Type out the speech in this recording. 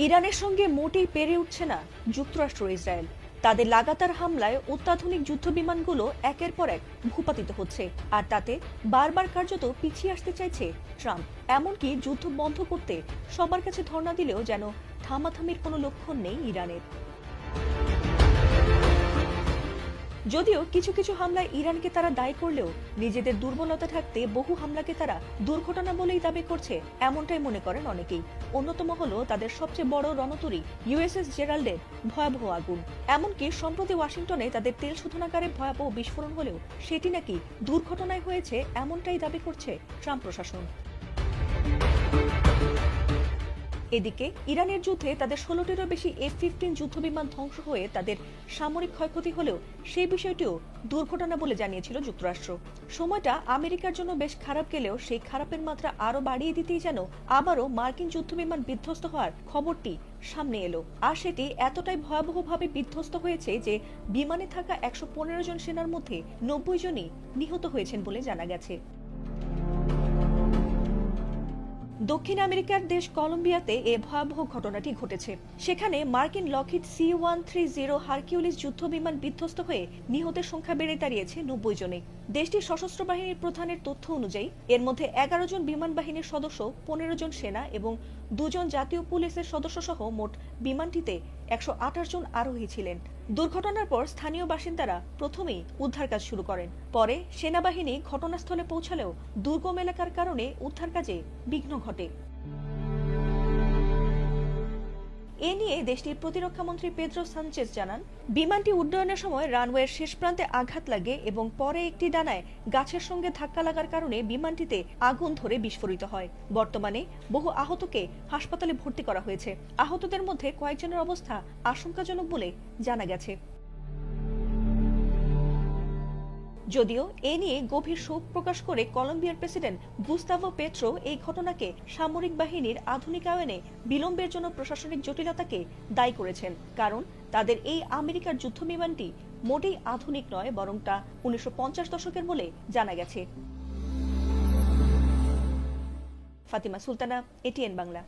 ইরানের সঙ্গে মোটেই পেরে উঠছে না যুক্তরাষ্ট্র ইসরায়েল। তাদের লাগাতার হামলায় অত্যাধুনিক যুদ্ধবিমানগুলো একের পর এক ভূপাতিত হচ্ছে, আর তাতে বারবার কার্যত পিছিয়ে আসতে চাইছে ট্রাম্প। এমনকি যুদ্ধ বন্ধ করতে সবার কাছে ধর্ণা দিলেও যেন থামাথামির কোনো লক্ষণ নেই ইরানের। যদিও কিছু কিছু হামলায় ইরানকে তারা দায়ী করলেও নিজেদের দুর্বলতা থাকতে বহু হামলাকে তারা দুর্ঘটনা বলেই দাবি করছে, এমনটাই মনে করেন অনেকেই। অন্যতম হলো তাদের সবচেয়ে বড় রণতরী ইউএসএস জেরাল্ডের ভয়াবহ আগুন। এমনকি সম্প্রতি ওয়াশিংটনে তাদের তেল শোধনাগারে ভয়াবহ বিস্ফোরণ হলেও সেটি নাকি দুর্ঘটনায় হয়েছে, এমনটাই দাবি করছে ট্রাম্প প্রশাসন। এদিকে ইরানের যুদ্ধে তাদের 16টিরও বেশি F-15 যুদ্ধবিমান ধ্বংস হয়ে তাদের সামরিক ক্ষয়ক্ষতি হলেও সেই বিষয়টিও দুর্ঘটনা বলে জানিয়েছিল যুক্তরাষ্ট্র। সময়টা আমেরিকার জন্য বেশ খারাপ গেলেও সেই খারাপের মাত্রা আরো বাড়িয়ে দিতেই যেন আবারও মার্কিন যুদ্ধবিমান বিধ্বস্ত হওয়ার খবরটি সামনে এলো। আর সেটি এতটাই ভয়াবহভাবে বিধ্বস্ত হয়েছে যে বিমানে থাকা 115 জন সেনার মধ্যে 90 জনই নিহত হয়েছেন বলে জানা গেছে। দক্ষিণ আমেরিকার দেশ কলম্বিয়াতে এ ভয়াবহ ঘটনাটি ঘটেছে। সেখানে মার্কিন লকহিড C-130 হারকিউলিস যুদ্ধবিমান বিধ্বস্ত হয়ে নিহতের সংখ্যা বেড়ে দাঁড়িয়েছে 90 জনে। দেশটির সশস্ত্র বাহিনীর প্রধানের তথ্য অনুযায়ী এর মধ্যে 11 জন বিমান বাহিনীর সদস্য, 15 জন সেনা এবং 2 জন জাতীয় পুলিশের সদস্য সহ মোট বিমানটিতে 128 জন আরোহী ছিলেন। দুর্ঘটনার পর স্থানীয় বাসিন্দারা প্রথমেই উদ্ধার কাজ শুরু করেন। পরে সেনাবাহিনী ঘটনাস্থলে পৌঁছালেও দুর্গম এলাকার কারণে উদ্ধার কাজে বিঘ্ন ঘটে। এ নিয়ে দেশটির প্রতিরক্ষা মন্ত্রী পেদ্রো সানচেজ জানান, বিমানটি উড্ডয়নের সময় রানওয়ের শেষ প্রান্তে আঘাত লাগে এবং পরে একটি ডানায় গাছের সঙ্গে ধাক্কা লাগার কারণে বিমানটিতে আগুন ধরে বিস্ফোরিত হয়। বর্তমানে বহু আহতকে হাসপাতালে ভর্তি করা হয়েছে। আহতদের মধ্যে কয়েকজনের অবস্থা আশঙ্কাজনক বলে জানা গেছে। যদিও এ নিয়ে গভীর শোক প্রকাশ করে কলম্বিয়ার প্রেসিডেন্ট গুস্তাভো পেট্রো এই ঘটনাকে সামরিক বাহিনীর আধুনিকায়নে বিলম্বের জন্য প্রশাসনিক জটিলতাকে দায়ী করেছেন, কারণ তাদের এই আমেরিকার যুদ্ধবিমানটি মোটেই আধুনিক নয়, বরং তা 1950 দশকের বলে জানা গেছে। ফাতিমা সুলতানা, ATN বাংলা।